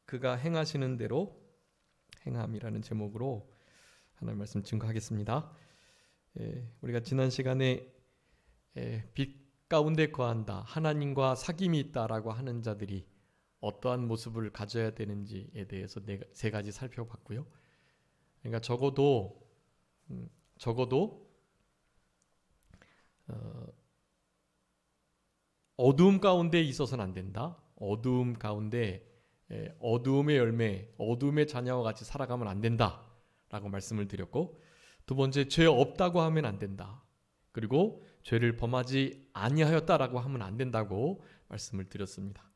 그가 행하시는 대로 행함이라는 제목으로 하나님 말씀 증거하겠습니다. 우리가 지난 시간에 빛 가운데 거한다, 하나님과 사귐이 있다라고 하는 자들이 어떠한 모습을 가져야 되는지에 대해서 세 가지 살펴봤고요. 그러니까 적어도 어두움 가운데 있어서는 안 된다. 어두움 가운데 어두움의 열매, 어두움의 자녀와 같이 살아가면 안 된다라고 말씀을 드렸고, 두 번째, 죄 없다고 하면 안 된다. 그리고 죄를 범하지 아니하였다라고 하면 안 된다고 말씀을 드렸습니다.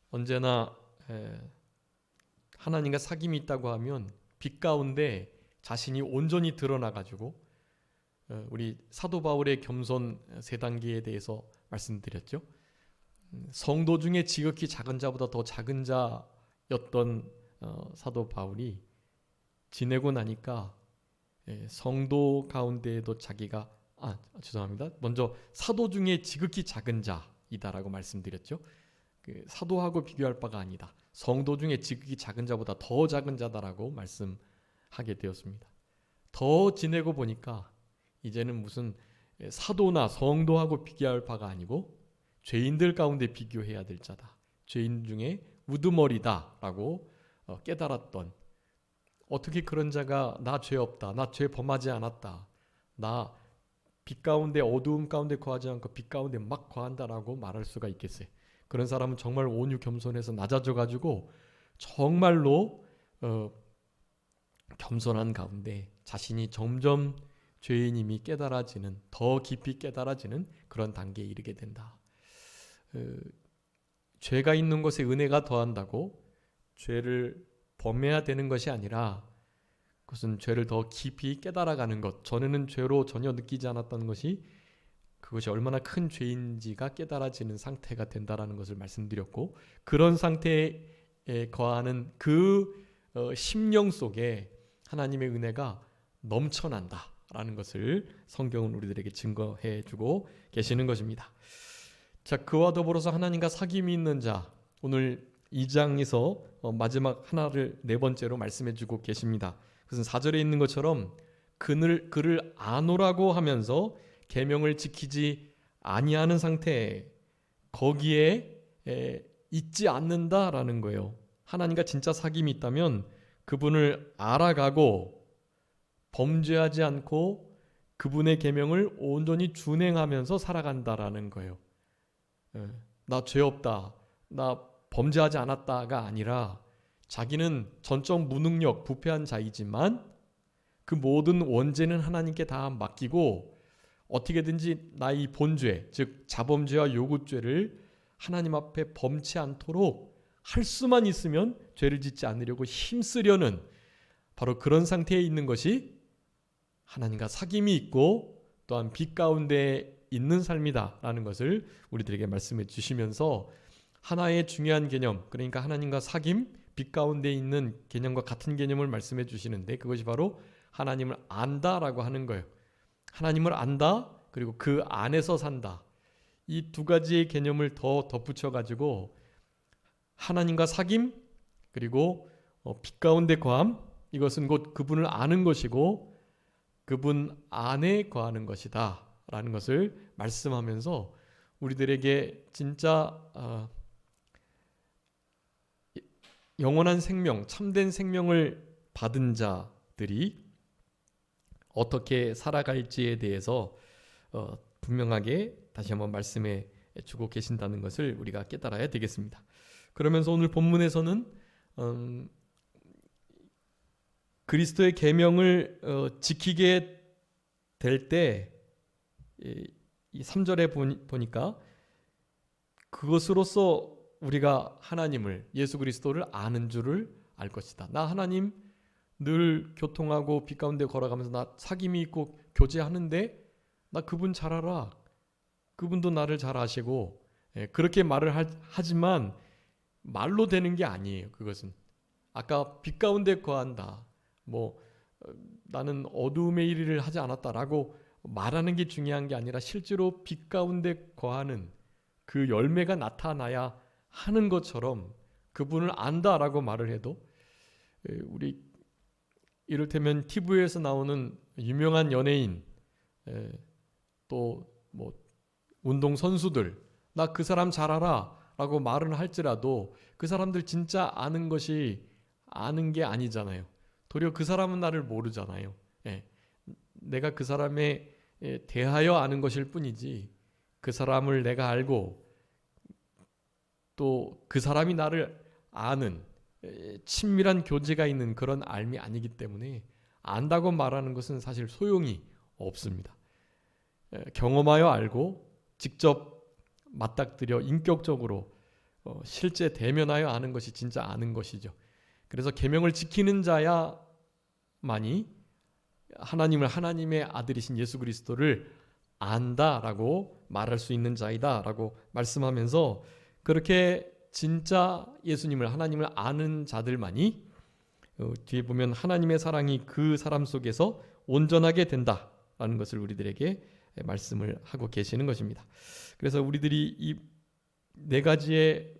언제나 하나님과 사귐이 있다고 하면 빛 가운데 자신이 온전히 드러나가지고, 우리 사도 바울의 겸손 세 단계에 대해서 말씀드렸죠. 성도 중에 지극히 작은 자보다 더 작은 자였던 사도 바울이 지내고 나니까 성도 가운데에도 자기가 먼저 사도 중에 지극히 작은 자이다라고 말씀드렸죠. 사도하고 비교할 바가 아니다. 성도 중에 지극히 작은 자보다 더 작은 자다라고 말씀하게 되었습니다. 더 지내고 보니까 이제는 무슨 사도나 성도하고 비교할 바가 아니고 죄인들 가운데 비교해야 될 자다. 죄인 중에 우두머리다라고 깨달았던, 어떻게 그런 자가 나 죄 없다, 나 죄 범하지 않았다, 나 빛 가운데 어두움 가운데 거하지 않고 빛 가운데 막 거한다라고 말할 수가 있겠어요. 그런 사람은 정말 온유 겸손해서 낮아져가지고 정말로 겸손한 가운데 자신이 점점 죄인임이 깨달아지는, 더 깊이 깨달아지는 그런 단계에 이르게 된다. 죄가 있는 곳에 은혜가 더한다고 죄를 범해야 되는 것이 아니라 그것은 죄를 더 깊이 깨달아가는 것, 전에는 죄로 전혀 느끼지 않았던 것이 그것이 얼마나 큰 죄인지가 깨달아지는 상태가 된다라는 것을 말씀드렸고, 그런 상태에 거하는 그 심령 속에 하나님의 은혜가 넘쳐난다라는 것을 성경은 우리들에게 증거해 주고 계시는 것입니다. 자, 그와 더불어서 하나님과 사귐이 있는 자, 오늘 2장에서 마지막 하나를 네 번째로 말씀해 주고 계십니다. 그것은 4절에 있는 것처럼 그를 아노라고 하면서 계명을 지키지 아니하는 상태, 거기에 있지 않는다라는 거예요. 하나님과 진짜 사귐이 있다면 그분을 알아가고 범죄하지 않고 그분의 계명을 온전히 준행하면서 살아간다라는 거예요. 나 죄 없다, 나 범죄하지 않았다가 아니라 자기는 전적 무능력, 부패한 자이지만 그 모든 원죄는 하나님께 다 맡기고 어떻게든지 나의 본죄, 즉 자범죄와 요구죄를 하나님 앞에 범치 않도록 할 수만 있으면 죄를 짓지 않으려고 힘쓰려는, 바로 그런 상태에 있는 것이 하나님과 사귐이 있고 또한 빛 가운데 있는 삶이다라는 것을 우리들에게 말씀해 주시면서 하나의 중요한 개념, 그러니까 하나님과 사귐, 빛 가운데 있는 개념과 같은 개념을 말씀해 주시는데, 그것이 바로 하나님을 안다라고 하는 거예요. 하나님을 안다, 그리고 그 안에서 산다. 이 두 가지의 개념을 더 덧붙여 가지고 하나님과 사귐, 그리고 빛 가운데 거함, 이것은 곧 그분을 아는 것이고 그분 안에 거하는 것이다 라는 것을 말씀하면서 우리들에게 진짜 영원한 생명, 참된 생명을 받은 자들이 어떻게 살아갈지에 대해서 분명하게 다시 한번 말씀해 주고 계신다는 것을 우리가 깨달아야 되겠습니다. 그러면서 오늘 본문에서는 그리스도의 계명을 지키게 될 때 이 3절에 보니까 그것으로서 우리가 하나님을, 예수 그리스도를 아는 줄을 알 것이다. 나 하나님 늘 교통하고 빛 가운데 걸어가면서 나 사귐이 있고 교제하는데 나 그분 잘 알아. 그분도 나를 잘 아시고, 그렇게 말을 하지만 말로 되는 게 아니에요. 그것은 아까 빛 가운데 거한다, 나는 어두움의 일을 하지 않았다라고 말하는 게 중요한 게 아니라 실제로 빛 가운데 거하는 그 열매가 나타나야 하는 것처럼 그분을 안다라고 말을 해도 우리 이를테면 TV에서 나오는 유명한 연예인 또 뭐 운동 선수들 나 그 사람 잘 알아라고 말은 할지라도 그 사람들 진짜 아는 게 아니잖아요. 도리어 그 사람은 나를 모르잖아요. 내가 그 사람에 대하여 아는 것일 뿐이지 그 사람을 내가 알고 또 그 사람이 나를 아는 친밀한 교제가 있는 그런 알미 아니기 때문에 안다고 말하는 것은 사실 소용이 없습니다. 경험하여 알고 직접 맞닥뜨려 인격적으로 실제 대면하여 아는 것이 진짜 아는 것이죠. 그래서 계명을 지키는 자야만이 하나님을 하나님의 아들이신 예수 그리스도를 안다라고 말할 수 있는 자이다라고 말씀하면서 그렇게 진짜 예수님을 하나님을 아는 자들만이 뒤에 보면 하나님의 사랑이 그 사람 속에서 온전하게 된다라는 것을 우리들에게 말씀을 하고 계시는 것입니다. 그래서 우리들이 이 네 가지의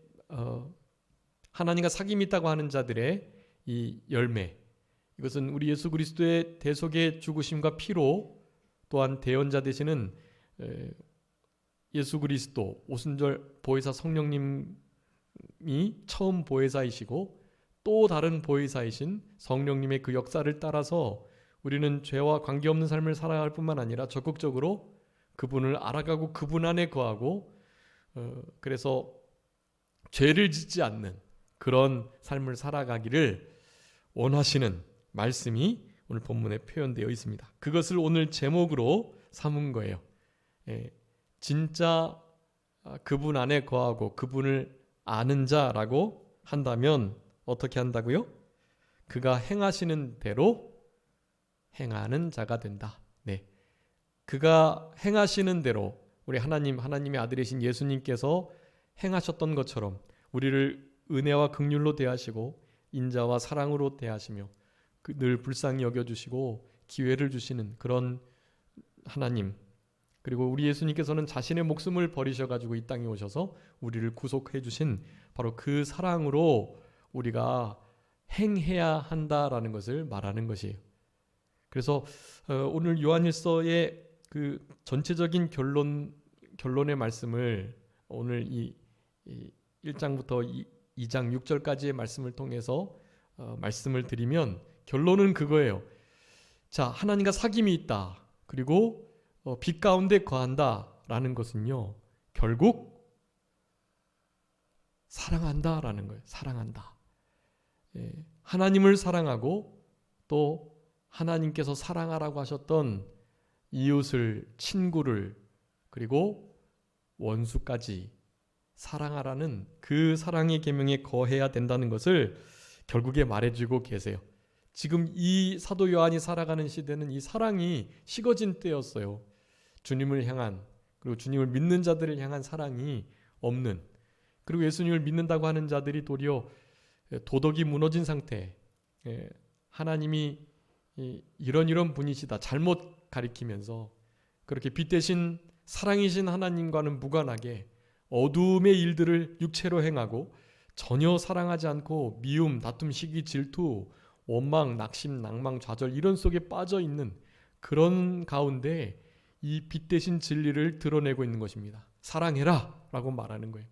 하나님과 사귐이 있다고 하는 자들의 이 열매, 이것은 우리 예수 그리스도의 대속의 죽으심과 피로 또한 대언자 되시는 예수 그리스도 오순절 보혜사 성령님이 처음 보혜사이시고 또 다른 보혜사이신 성령님의 그 역사를 따라서 우리는 죄와 관계없는 삶을 살아갈 뿐만 아니라 적극적으로 그분을 알아가고 그분 안에 거하고 그래서 죄를 짓지 않는 그런 삶을 살아가기를 원하시는 말씀이 오늘 본문에 표현되어 있습니다. 그것을 오늘 제목으로 삼은 거예요. 진짜 그분 안에 거하고 그분을 아는 자라고 한다면 어떻게 한다고요? 그가 행하시는 대로 행하는 자가 된다. 그가 행하시는 대로 우리 하나님의 아들이신 예수님께서 행하셨던 것처럼 우리를 은혜와 긍휼로 대하시고 인자와 사랑으로 대하시며 늘 불쌍히 여겨주시고 기회를 주시는 그런 하나님, 그리고 우리 예수님께서는 자신의 목숨을 버리셔가지고 이 땅에 오셔서 우리를 구속해 주신 바로 그 사랑으로 우리가 행해야 한다라는 것을 말하는 것이에요. 그래서 오늘 요한일서의 그 전체적인 결론의 말씀을 오늘 이 1장부터 2장 6절까지의 말씀을 통해서 말씀을 드리면 결론은 그거예요. 자, 하나님과 사귐이 있다. 그리고 빛 가운데 거한다라는 것은요. 결국 사랑한다라는 거예요. 사랑한다. 하나님을 사랑하고 또 하나님께서 사랑하라고 하셨던 이웃을, 친구를, 그리고 원수까지 사랑하라는 그 사랑의 계명에 거해야 된다는 것을 결국에 말해주고 계세요. 지금 이 사도 요한이 살아가는 시대는 이 사랑이 식어진 때였어요. 주님을 향한, 그리고 주님을 믿는 자들을 향한 사랑이 없는, 그리고 예수님을 믿는다고 하는 자들이 도리어 도덕이 무너진 상태, 하나님이 이런 분이시다 잘못 가리키면서 그렇게 빛 대신 사랑이신 하나님과는 무관하게 어두움의 일들을 육체로 행하고 전혀 사랑하지 않고 미움, 다툼, 시기, 질투, 원망, 낙심, 낭망, 좌절 이런 속에 빠져 있는 그런 가운데 이 빛 대신 진리를 드러내고 있는 것입니다. 사랑해라 라고 말하는 거예요.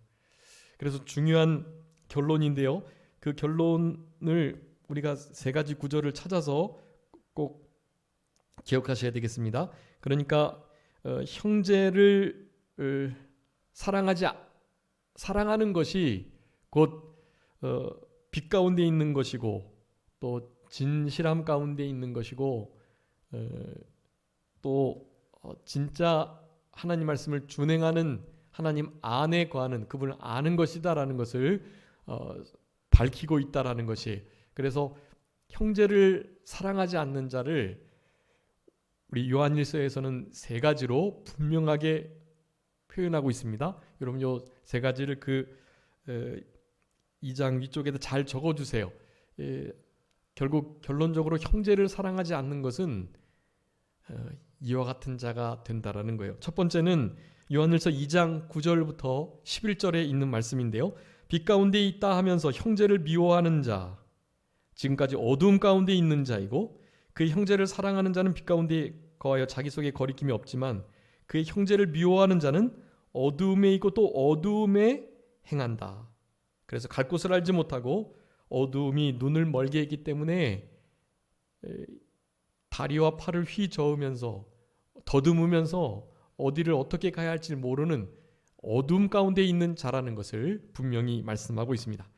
그래서 중요한 결론인데요. 그 결론을 우리가 세 가지 구절을 찾아서 꼭 기억하셔야 되겠습니다. 그러니까 형제를 사랑하는 것이 곧 빛 가운데 있는 것이고 또 진실함 가운데 있는 것이고 또 진짜 하나님 말씀을 준행하는 하나님 안에 거하는 그분을 아는 것이다라는 것을 밝히고 있다라는 것이, 그래서 형제를 사랑하지 않는 자를 우리 요한일서에서는 세 가지로 분명하게 표현하고 있습니다. 여러분 요 세 가지를 그 2장 위쪽에다 잘 적어주세요. 결국 결론적으로 형제를 사랑하지 않는 것은 이와 같은 자가 된다라는 거예요. 첫 번째는 요한일서 2장 9절부터 11절에 있는 말씀인데요. 빛 가운데 있다 하면서 형제를 미워하는 자, 지금까지 어두움 가운데 있는 자이고, 그의 형제를 사랑하는 자는 빛 가운데 거하여 자기 속에 거리낌이 없지만 그의 형제를 미워하는 자는 어두움에 있고 또 어두움에 행한다. 그래서 갈 곳을 알지 못하고 어두움이 눈을 멀게 했기 때문에 다리와 팔을 휘저으면서 더듬으면서 어디를 어떻게 가야 할지 모르는 어둠 가운데 있는 자라는 것을 분명히 말씀하고 있습니다.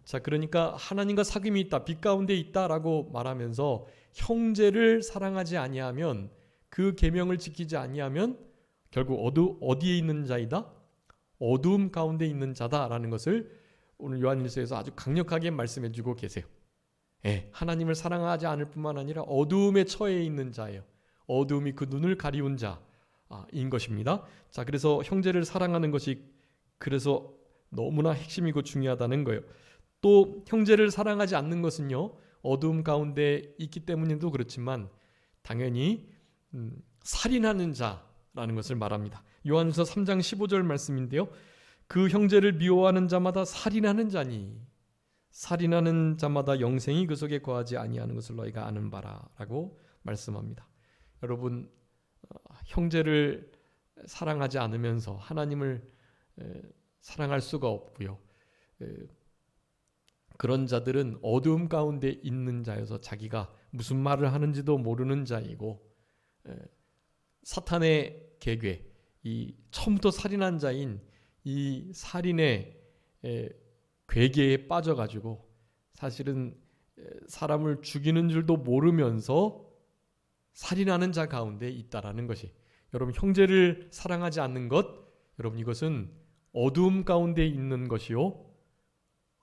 자, 그러니까 하나님과 사귐이 있다, 빛 가운데 있다라고 말하면서 형제를 사랑하지 아니하면, 그 계명을 지키지 아니하면 결국 어디에 있는 자이다? 어두움 가운데 있는 자다라는 것을 오늘 요한일서에서 아주 강력하게 말씀해 주고 계세요. 하나님을 사랑하지 않을 뿐만 아니라 어두움에 처해 있는 자예요. 어두움이 그 눈을 가리운 자인 것입니다. 자, 그래서 형제를 사랑하는 것이 그래서 너무나 핵심이고 중요하다는 거예요. 또 형제를 사랑하지 않는 것은요, 어두움 가운데 있기 때문에도 그렇지만 당연히 살인하는 자라는 것을 말합니다. 요한일서 3장 15절 말씀인데요, 그 형제를 미워하는 자마다 살인하는 자니 살인하는 자마다 영생이 그 속에 거하지 아니하는 것을 너희가 아는 바라라고 말씀합니다. 여러분, 형제를 사랑하지 않으면서 하나님을 사랑할 수가 없고요. 그런 자들은 어두움 가운데 있는 자여서 자기가 무슨 말을 하는지도 모르는 자이고, 사탄의 계궤, 이 처음부터 살인한 자인 이 살인의 괴계에 빠져가지고 사실은 사람을 죽이는 줄도 모르면서 살인하는 자 가운데 있다라는 것이, 여러분, 형제를 사랑하지 않는 것, 여러분, 이것은 어두움 가운데 있는 것이요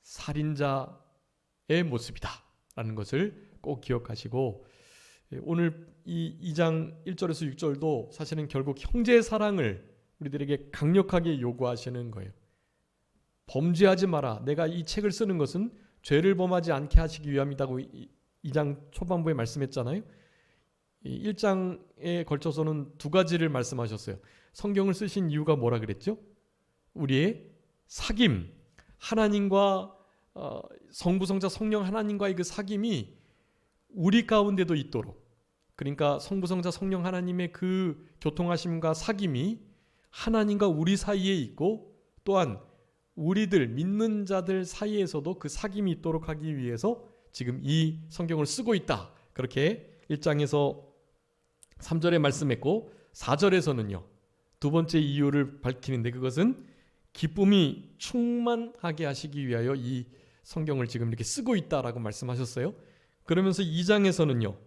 살인자의 모습이다라는 것을 꼭 기억하시고, 오늘 이 2장 1절에서 6절도 사실은 결국 형제의 사랑을 우리들에게 강력하게 요구하시는 거예요. 범죄하지 마라. 내가 이 책을 쓰는 것은 죄를 범하지 않게 하시기 위함이다고 2장 초반부에 말씀했잖아요. 1장에 걸쳐서는 두 가지를 말씀하셨어요. 성경을 쓰신 이유가 뭐라 그랬죠? 우리의 사귐, 하나님과 성부, 성자, 성령 하나님과의 그 사귐이 우리 가운데도 있도록, 그러니까 성부, 성자, 성령 하나님의 그 교통하심과 사귐이 하나님과 우리 사이에 있고, 또한 우리들 믿는 자들 사이에서도 그 사귐이 있도록 하기 위해서 지금 이 성경을 쓰고 있다, 그렇게 1장에서 3절에 말씀했고, 4절에서는요 두 번째 이유를 밝히는데, 그것은 기쁨이 충만하게 하시기 위하여 이 성경을 지금 이렇게 쓰고 있다라고 말씀하셨어요. 그러면서 2장에서는요,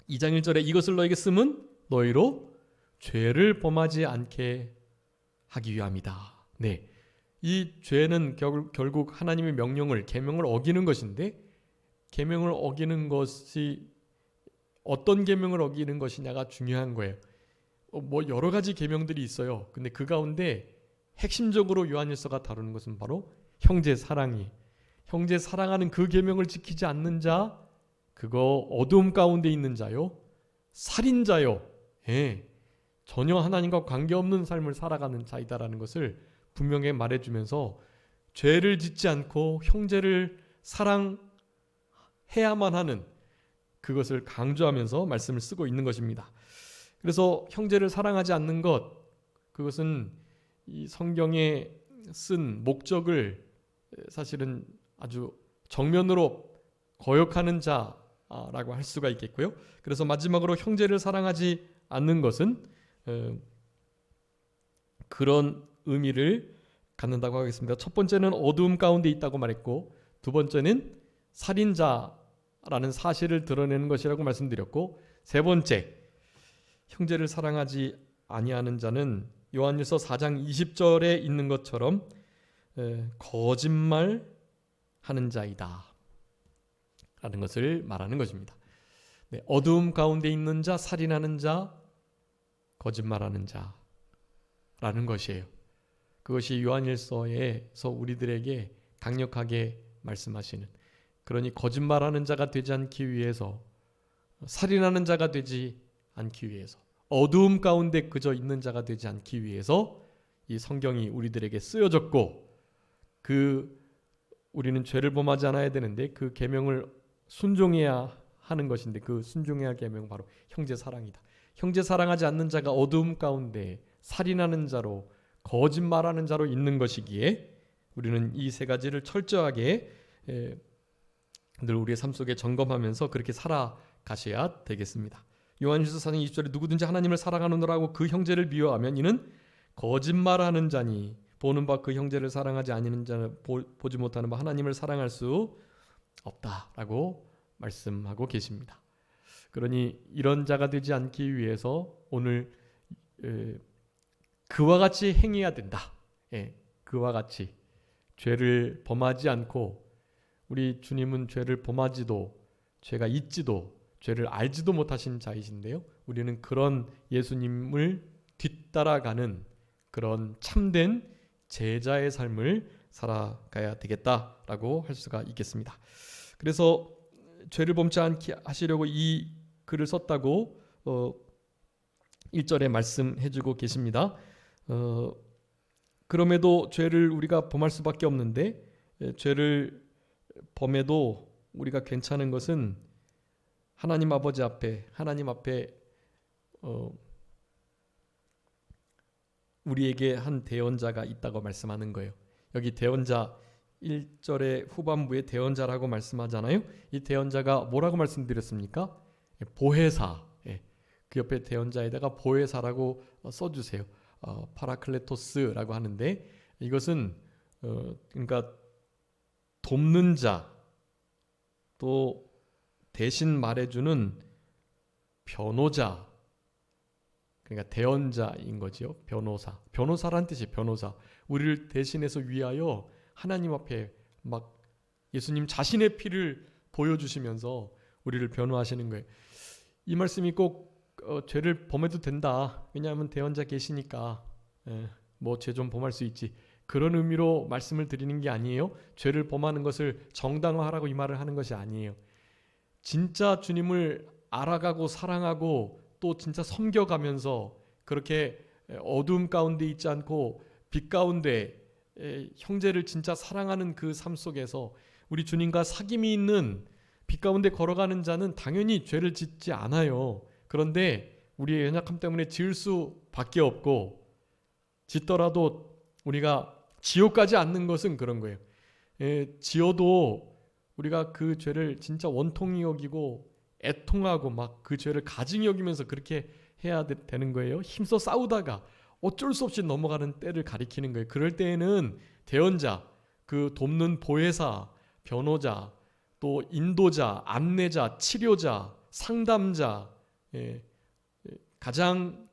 2장 1절에 이것을 너에게 쓰면 너희로 죄를 범하지 않게 하기 위함이다. 네, 이 죄는 결국 하나님의 명령을, 계명을 어기는 것인데, 계명을 어기는 것이 어떤 계명을 어기는 것이냐가 중요한 거예요. 뭐 여러 가지 계명들이 있어요. 근데 그 가운데 핵심적으로 요한일서가 다루는 것은 바로 형제 사랑이, 형제 사랑하는 그 계명을 지키지 않는 자, 그거 어두움 가운데 있는 자요, 살인자요, 전혀 하나님과 관계없는 삶을 살아가는 자이다라는 것을 분명히 말해주면서 죄를 짓지 않고 형제를 사랑해야만 하는 그것을 강조하면서 말씀을 쓰고 있는 것입니다. 그래서 형제를 사랑하지 않는 것, 그것은 이 성경에 쓴 목적을 사실은 아주 정면으로 거역하는 자라고 할 수가 있겠고요. 그래서 마지막으로 형제를 사랑하지 않는 것은 그런 의미를 갖는다고 하겠습니다. 첫 번째는 어두움 가운데 있다고 말했고, 두 번째는 살인자라는 사실을 드러내는 것이라고 말씀드렸고, 세 번째, 형제를 사랑하지 아니하는 자는 요한일서 4장 20절에 있는 것처럼 거짓말하는 자이다 라는 것을 말하는 것입니다. 네, 어두움 가운데 있는 자, 살인하는 자, 거짓말하는 자라는 것이에요. 그것이 요한일서에서 우리들에게 강력하게 말씀하시는, 그러니 거짓말하는 자가 되지 않기 위해서, 살인하는 자가 되지 않기 위해서, 어두움 가운데 그저 있는 자가 되지 않기 위해서 이 성경이 우리들에게 쓰여졌고, 우리는 죄를 범하지 않아야 되는데 그 계명을 순종해야 하는 것인데, 그 순종해야 할 계명은 바로 형제 사랑이다. 형제 사랑하지 않는 자가 어두움 가운데 살인하는 자로, 거짓말하는 자로 있는 것이기에 우리는 이 세 가지를 철저하게 늘 우리의 삶 속에 점검하면서 그렇게 살아가셔야 되겠습니다. 요한일서 4장 20절에 누구든지 하나님을 사랑하느라고 그 형제를 미워하면 이는 거짓말하는 자니 보는 바 그 형제를 사랑하지 아니하는 자는 보지 못하는 바 하나님을 사랑할 수 없다라고 말씀하고 계십니다. 그러니 이런 자가 되지 않기 위해서 오늘 그와 같이 행해야 된다. 그와 같이 죄를 범하지 않고, 우리 주님은 죄를 범하지도 죄가 있지도 죄를 알지도 못하신 자이신데요, 우리는 그런 예수님을 뒤따라가는 그런 참된 제자의 삶을 살아가야 되겠다라고 할 수가 있겠습니다. 그래서 죄를 범치 않게 하시려고 이 글을 썼다고 1절에 말씀해주고 계십니다. 그럼에도 죄를 우리가 범할 수밖에 없는데, 죄를 범해도 우리가 괜찮은 것은 하나님 아버지 앞에, 하나님 앞에 우리에게 한 대언자가 있다고 말씀하는 거예요. 여기 대언자 1절의 후반부에 대언자라고 말씀하잖아요. 이 대언자가 뭐라고 말씀드렸습니까? 보혜사. 그 옆에 대언자에다가 보혜사라고 써주세요. 파라클레토스라고 하는데, 이것은 그러니까 돕는 자, 또 대신 말해주는 변호자, 그러니까 대언자인 거죠. 변호사란 뜻이에요. 변호사. 우리를 대신해서 위하여 하나님 앞에 막 예수님 자신의 피를 보여주시면서 우리를 변호하시는 거예요. 이 말씀이 꼭 죄를 범해도 된다, 왜냐하면 대언자 계시니까 뭐 죄 좀 범할 수 있지, 그런 의미로 말씀을 드리는 게 아니에요. 죄를 범하는 것을 정당화하라고 이 말을 하는 것이 아니에요. 진짜 주님을 알아가고 사랑하고 또 진짜 섬겨가면서 그렇게 어두움 가운데 있지 않고 빛 가운데 형제를 진짜 사랑하는 그 삶 속에서 우리 주님과 사귐이 있는 빛 가운데 걸어가는 자는 당연히 죄를 짓지 않아요. 그런데 우리의 연약함 때문에 지을 수밖에 없고, 짓더라도 우리가 지옥까지 않는 것은 그런 거예요. 지어도 우리가 그 죄를 진짜 원통이 여기고 애통하고 막 그 죄를 가증히 여기면서 그렇게 해야 되는 거예요. 힘써 싸우다가 어쩔 수 없이 넘어가는 때를 가리키는 거예요. 그럴 때에는 대언자, 그 돕는 보혜사, 변호자, 또 인도자, 안내자, 치료자, 상담자, 가장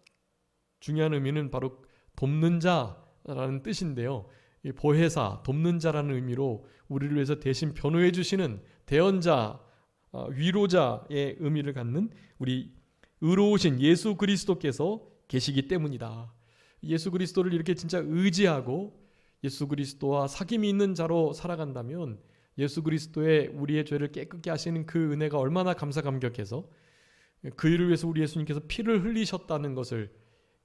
중요한 의미는 바로 돕는 자라는 뜻인데요. 이 보혜사, 돕는 자라는 의미로 우리를 위해서 대신 변호해 주시는 대언자, 위로자의 의미를 갖는 우리 의로우신 예수 그리스도께서 계시기 때문이다. 예수 그리스도를 이렇게 진짜 의지하고 예수 그리스도와 사귐이 있는 자로 살아간다면 예수 그리스도의 우리의 죄를 깨끗게 하시는 그 은혜가 얼마나 감사감격해서 그 일을 위해서 우리 예수님께서 피를 흘리셨다는 것을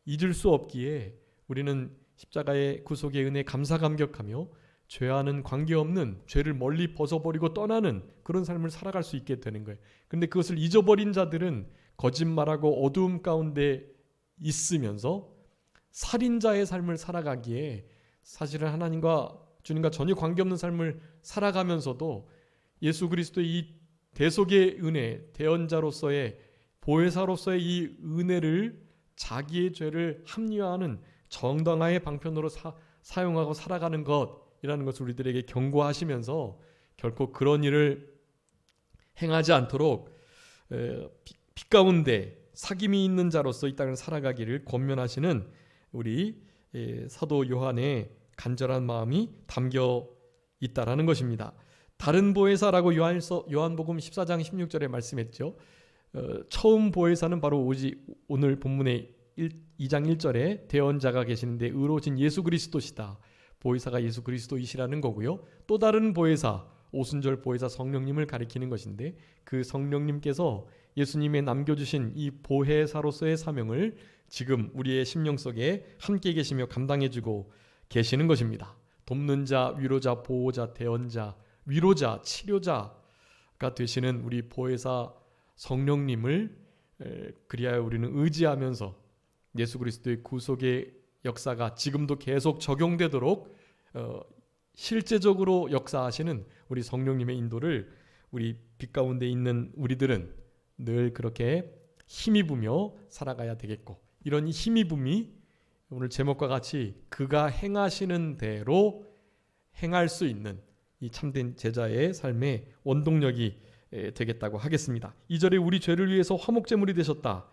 잊을 수 없기에 우리는 십자가의 구속의 은혜에 감사감격하며 죄와는 관계없는, 죄를 멀리 벗어버리고 떠나는 그런 삶을 살아갈 수 있게 되는 거예요. 그런데 그것을 잊어버린 자들은 거짓말하고 어두움 가운데 있으면서 살인자의 삶을 살아가기에 사실은 하나님과 주님과 전혀 관계없는 삶을 살아가면서도 예수 그리스도의 이 대속의 은혜, 대언자로서의 보혜사로서의 이 은혜를 자기의 죄를 합리화하는 정당화의 방편으로 사용하고 살아가는 것이라는 것을 우리들에게 경고하시면서 결코 그런 일을 행하지 않도록 빛 가운데 사귐이 있는 자로서 이 땅을 살아가기를 권면하시는 우리 사도 요한의 간절한 마음이 담겨 있다라는 것입니다. 다른 보혜사라고 요한복음 14장 16절에 말씀했죠. 처음 보혜사는 바로 오늘 본문의 2장 1절에 대언자가 계시는데 의로우신 예수 그리스도시다. 보혜사가 예수 그리스도이시라는 거고요. 또 다른 보혜사, 오순절 보혜사 성령님을 가리키는 것인데 그 성령님께서 예수님의 남겨주신 이 보혜사로서의 사명을 지금 우리의 심령 속에 함께 계시며 감당해주고 계시는 것입니다. 돕는 자, 위로자, 보호자, 대언자, 위로자, 치료자가 되시는 우리 보혜사 성령님을 그리하여 우리는 의지하면서 예수 그리스도의 구속의 역사가 지금도 계속 적용되도록 실제적으로 역사하시는 우리 성령님의 인도를 우리 빛 가운데 있는 우리들은 늘 그렇게 힘입으며 살아가야 되겠고, 이런 힘입음이 오늘 제목과 같이 그가 행하시는 대로 행할 수 있는 이 참된 제자의 삶의 원동력이 되겠다고 하겠습니다. 2절에 우리 죄를 위해서 화목제물이 되셨다.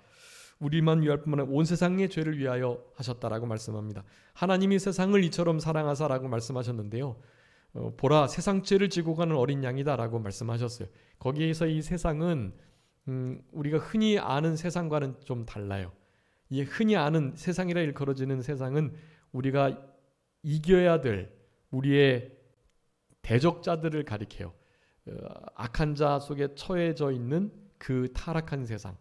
우리만 위할 뿐만 아니라 온 세상의 죄를 위하여 하셨다라고 말씀합니다. 하나님이 세상을 이처럼 사랑하사라고 말씀하셨는데요. 보라, 세상 죄를 지고 가는 어린 양이다라고 말씀하셨어요. 거기에서 이 세상은 우리가 흔히 아는 세상과는 좀 달라요. 이 흔히 아는 세상이라 일컬어지는 세상은 우리가 이겨야 될 우리의 대적자들을 가리켜요. 악한 자 속에 처해져 있는 그 타락한 세상,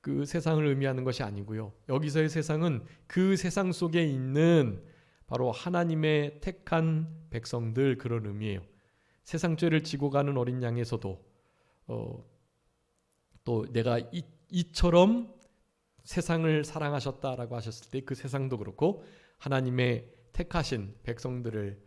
그 세상을 의미하는 것이 아니고요. 여기서의 세상은 그 세상 속에 있는 바로 하나님의 택한 백성들, 그런 의미예요. 세상 죄를 지고 가는 어린 양에서도 또 내가 이처럼 세상을 사랑하셨다라고 하셨을 때 그 세상도 그렇고 하나님의 택하신 백성들을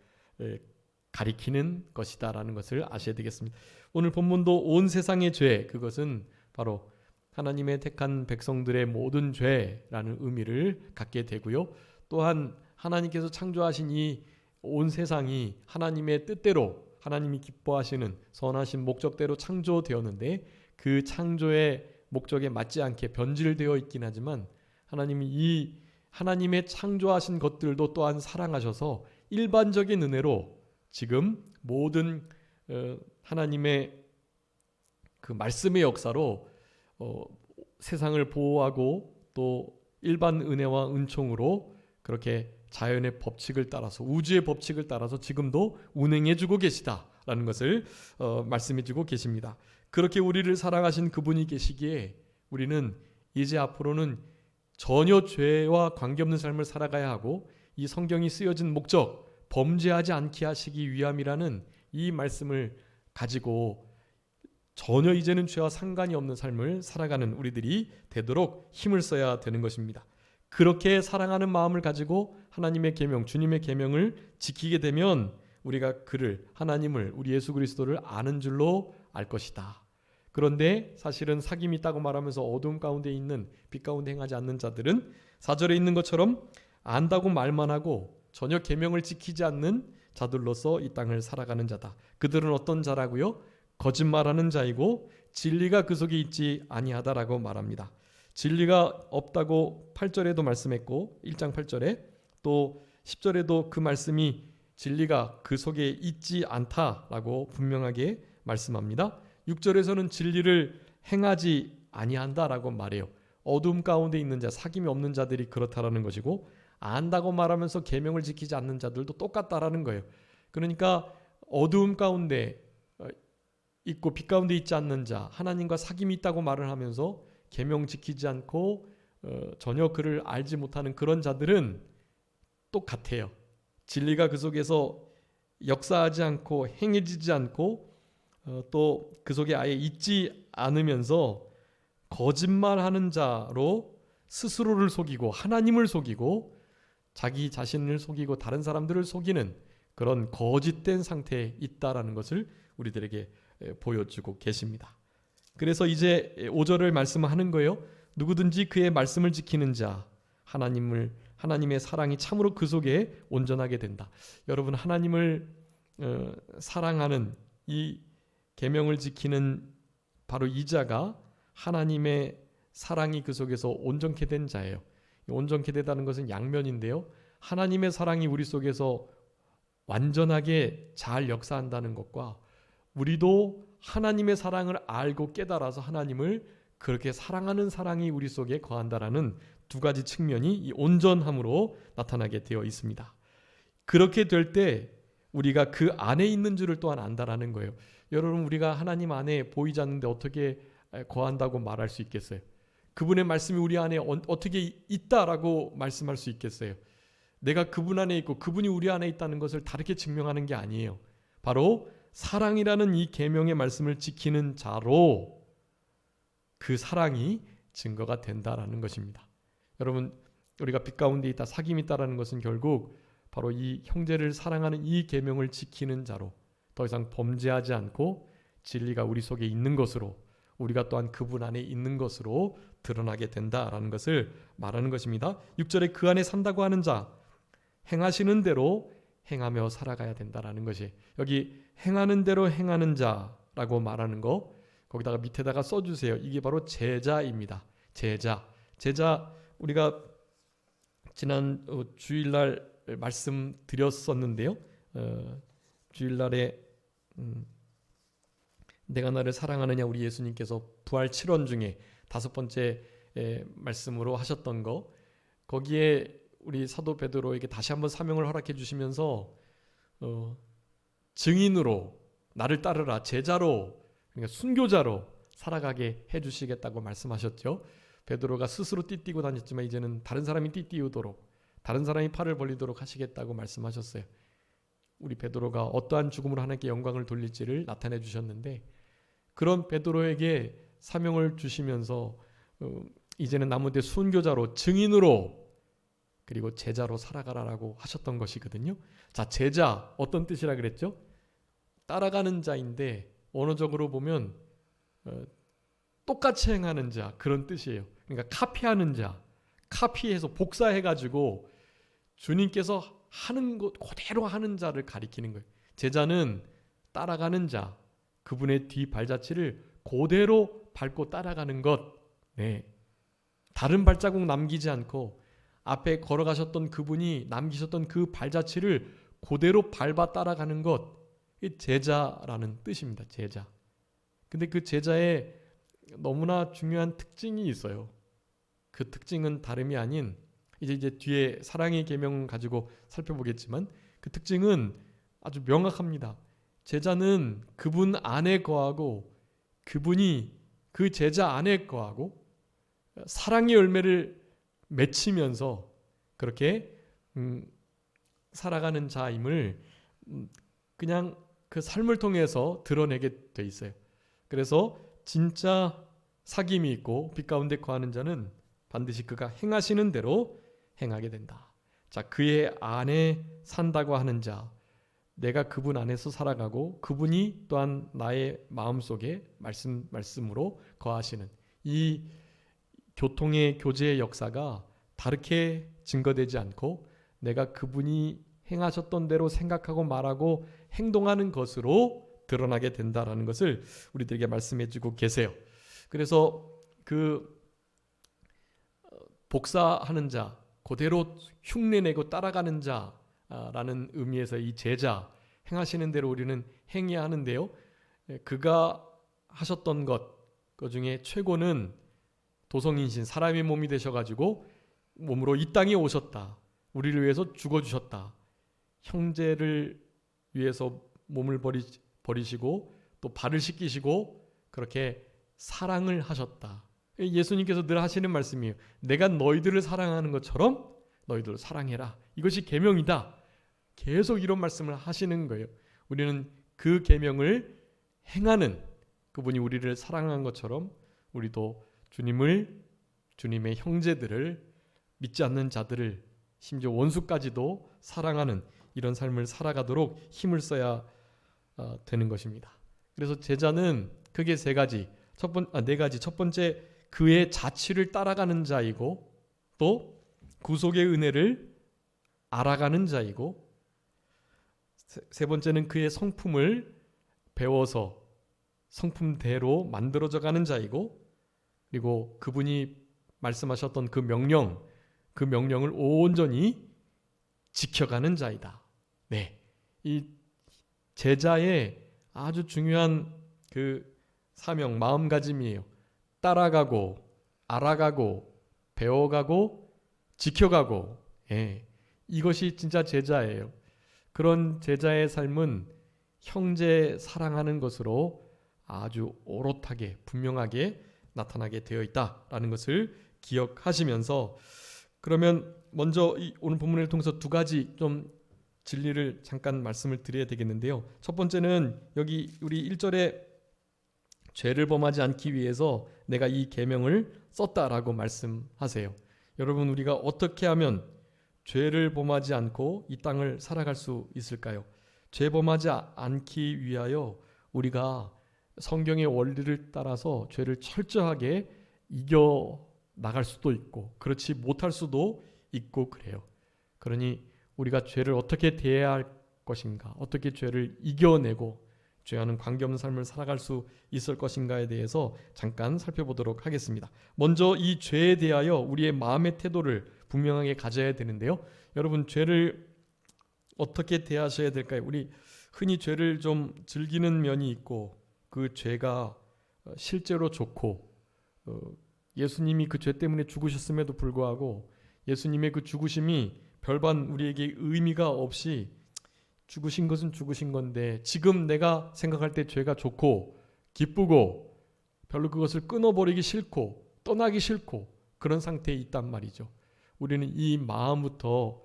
가리키는 것이다라는 것을 아셔야 되겠습니다. 오늘 본문도 온 세상의 죄, 그것은 바로 하나님의 택한 백성들의 모든 죄라는 의미를 갖게 되고요. 또한 하나님께서 창조하신 이 온 세상이 하나님의 뜻대로, 하나님이 기뻐하시는 선하신 목적대로 창조되었는데 그 창조의 목적에 맞지 않게 변질되어 있긴 하지만 하나님이 이 하나님의 창조하신 것들도 또한 사랑하셔서 일반적인 은혜로 지금 모든 하나님의 그 말씀의 역사로 세상을 보호하고 또 일반 은혜와 은총으로 그렇게 자연의 법칙을 따라서, 우주의 법칙을 따라서 지금도 운행해주고 계시다라는 것을 말씀해주고 계십니다. 그렇게 우리를 사랑하신 그분이 계시기에 우리는 이제 앞으로는 전혀 죄와 관계없는 삶을 살아가야 하고, 이 성경이 쓰여진 목적, 범죄하지 않게 하시기 위함이라는 이 말씀을 가지고 전혀 이제는 죄와 상관이 없는 삶을 살아가는 우리들이 되도록 힘을 써야 되는 것입니다. 그렇게 사랑하는 마음을 가지고 하나님의 계명, 주님의 계명을 지키게 되면 우리가 그를, 하나님을, 우리 예수 그리스도를 아는 줄로 알 것이다. 그런데 사실은 사귐이 있다고 말하면서 어두움 가운데 있는, 빛 가운데 행하지 않는 자들은 4절에 있는 것처럼 안다고 말만 하고 전혀 계명을 지키지 않는 자들로서 이 땅을 살아가는 자다. 그들은 어떤 자라고요? 거짓말하는 자이고 진리가 그 속에 있지 아니하다라고 말합니다. 진리가 없다고 8절에도 말씀했고 1장 8절에 또 10절에도 그 말씀이 진리가 그 속에 있지 않다라고 분명하게 말씀합니다. 6절에서는 진리를 행하지 아니한다라고 말해요. 어둠 가운데 있는 자, 사귐이 없는 자들이 그렇다라는 것이고, 안다고 말하면서 계명을 지키지 않는 자들도 똑같다라는 거예요. 그러니까 어두움 가운데 있고 빛 가운데 있지 않는 자, 하나님과 사귐이 있다고 말을 하면서 계명 지키지 않고 전혀 그를 알지 못하는 그런 자들은 똑같아요. 진리가 그 속에서 역사하지 않고 행해지지 않고 또 그 속에 아예 있지 않으면서 거짓말하는 자로 스스로를 속이고 하나님을 속이고 자기 자신을 속이고 다른 사람들을 속이는 그런 거짓된 상태에 있다라는 것을 우리들에게 보여주고 계십니다. 그래서 이제 5절을 말씀하는 거예요. 누구든지 그의 말씀을 지키는 자, 하나님의 사랑이 참으로 그 속에 온전하게 된다. 여러분, 하나님을 사랑하는 이 계명을 지키는 바로 이 자가 하나님의 사랑이 그 속에서 온전케 된 자예요. 온전케 되다는 것은 양면인데요. 하나님의 사랑이 우리 속에서 완전하게 잘 역사한다는 것과 우리도 하나님의 사랑을 알고 깨달아서 하나님을 그렇게 사랑하는 사랑이 우리 속에 거한다라는 두 가지 측면이 이 온전함으로 나타나게 되어 있습니다. 그렇게 될 때 우리가 그 안에 있는 줄을 또한 안다라는 거예요. 여러분, 우리가 하나님 안에 보이지 않는데 어떻게 거한다고 말할 수 있겠어요? 그분의 말씀이 우리 안에 어떻게 있다라고 말씀할 수 있겠어요? 내가 그분 안에 있고 그분이 우리 안에 있다는 것을 다르게 증명하는 게 아니에요. 바로 사랑이라는 이 계명의 말씀을 지키는 자로 그 사랑이 증거가 된다라는 것입니다. 여러분, 우리가 빛 가운데 있다, 사귐이 있다라는 것은 결국 바로 이 형제를 사랑하는 이 계명을 지키는 자로, 더 이상 범죄하지 않고 진리가 우리 속에 있는 것으로, 우리가 또한 그분 안에 있는 것으로 드러나게 된다라는 것을 말하는 것입니다. 6절에 그 안에 산다고 하는 자, 행하시는 대로 행하며 살아가야 된다라는 것이, 여기 행하는 대로 행하는 자라고 말하는 거 거기다가 밑에다가 써주세요. 이게 바로 제자입니다. 제자, 우리가 지난 주일날 말씀드렸었는데요. 주일날에 내가 나를 사랑하느냐, 우리 예수님께서 부활 7원 중에 5번째 말씀으로 하셨던 거, 거기에 우리 사도 베드로에게 다시 한번 사명을 허락해 주시면서 증인으로 나를 따르라, 제자로, 그러니까 순교자로 살아가게 해주시겠다고 말씀하셨죠. 베드로가 스스로 띠띠고 다녔지만 이제는 다른 사람이 띠띠우도록, 다른 사람이 팔을 벌리도록 하시겠다고 말씀하셨어요. 우리 베드로가 어떠한 죽음으로 하나님께 영광을 돌릴지를 나타내 주셨는데, 그런 베드로에게 사명을 주시면서 이제는 남은데 순교자로, 증인으로, 그리고 제자로 살아가라라고 하셨던 것이거든요. 자, 제자 어떤 뜻이라 그랬죠? 따라가는 자인데 언어적으로 보면 똑같이 행하는 자, 그런 뜻이에요. 그러니까 카피하는 자, 카피해서 복사해가지고 주님께서 하는 것 그대로 하는 자를 가리키는 거예요. 제자는 따라가는 자, 그분의 뒤 발자취를 그대로 밟고 따라가는 것. 네. 다른 발자국 남기지 않고 앞에 걸어가셨던 그분이 남기셨던 그 발자취를 그대로 밟아 따라가는 것. 이 제자라는 뜻입니다. 제자. 근데 그 제자에 너무나 중요한 특징이 있어요. 그 특징은 다름이 아닌, 이제 뒤에 사랑의 계명 가지고 살펴보겠지만 그 특징은 아주 명확합니다. 제자는 그분 안에 거하고 그분이 그 제자 안에 거하고 사랑의 열매를 맺히면서 그렇게 살아가는 자임을 그냥 그 삶을 통해서 드러내게 돼 있어요. 그래서 진짜 사귐이 있고 빛 가운데 거하는 자는 반드시 그가 행하시는 대로 행하게 된다. 자, 그의 안에 산다고 하는 자, 내가 그분 안에서 살아가고 그분이 또한 나의 마음속에 말씀으로 거하시는 이 교통의 교제의 역사가 다르게 증거되지 않고 내가 그분이 행하셨던 대로 생각하고 말하고 행동하는 것으로 드러나게 된다라는 것을 우리들에게 말씀해 주고 계세요. 그래서 그 복사하는 자, 그대로 흉내내고 따라가는 자라는 의미에서 이 제자, 행하시는 대로 우리는 행해야 하는데요. 그가 하셨던 것, 그 중에 최고는 도성인신, 사람의 몸이 되셔가지고 몸으로 이 땅에 오셨다. 우리를 위해서 죽어주셨다. 형제를 위해서 몸을 버리시고 또 발을 씻기시고 그렇게 사랑을 하셨다. 예수님께서 늘 하시는 말씀이에요. 내가 너희들을 사랑하는 것처럼 너희들을 사랑해라. 이것이 계명이다. 계속 이런 말씀을 하시는 거예요. 우리는 그 계명을 행하는, 그분이 우리를 사랑한 것처럼 우리도 주님의 형제들을, 믿지 않는 자들을, 심지어 원수까지도 사랑하는 이런 삶을 살아가도록 힘을 써야 되는 것입니다. 그래서 제자는 크게 네 가지. 첫 번째, 그의 자취를 따라가는 자이고, 또 구속의 은혜를 알아가는 자이고, 세 번째는 그의 성품을 배워서 성품대로 만들어져 가는 자이고, 그리고 그분이 말씀하셨던 그 명령을 온전히 지켜가는 자이다. 네, 이 제자의 아주 중요한 그 사명, 마음가짐이에요. 따라가고, 알아가고, 배워가고, 지켜가고, 이것이 진짜 제자예요. 그런 제자의 삶은 형제 사랑하는 것으로 아주 오롯하게, 분명하게 나타나게 되어 있다라는 것을 기억하시면서 그러면 먼저 오늘 본문을 통해서 두 가지 좀 진리를 잠깐 말씀을 드려야 되겠는데요. 첫 번째는 여기 우리 1절에 죄를 범하지 않기 위해서 내가 이 계명을 썼다라고 말씀하세요. 여러분, 우리가 어떻게 하면 죄를 범하지 않고 이 땅을 살아갈 수 있을까요? 죄 범하지 않기 위하여 우리가 성경의 원리를 따라서 죄를 철저하게 이겨 나갈 수도 있고 그렇지 못할 수도 있고 그래요. 그러니 우리가 죄를 어떻게 대해야 할 것인가, 어떻게 죄를 이겨내고 죄와는 관계없는 삶을 살아갈 수 있을 것인가에 대해서 잠깐 살펴보도록 하겠습니다. 먼저 이 죄에 대하여 우리의 마음의 태도를 분명하게 가져야 되는데요. 여러분, 죄를 어떻게 대하셔야 될까요? 우리 흔히 죄를 좀 즐기는 면이 있고 그 죄가 실제로 좋고 예수님이 그 죄 때문에 죽으셨음에도 불구하고 예수님의 그 죽으심이 별반 우리에게 의미가 없이 죽으신 것은 죽으신 건데 지금 내가 생각할 때 죄가 좋고 기쁘고 별로 그것을 끊어버리기 싫고 떠나기 싫고 그런 상태에 있단 말이죠. 우리는 이 마음부터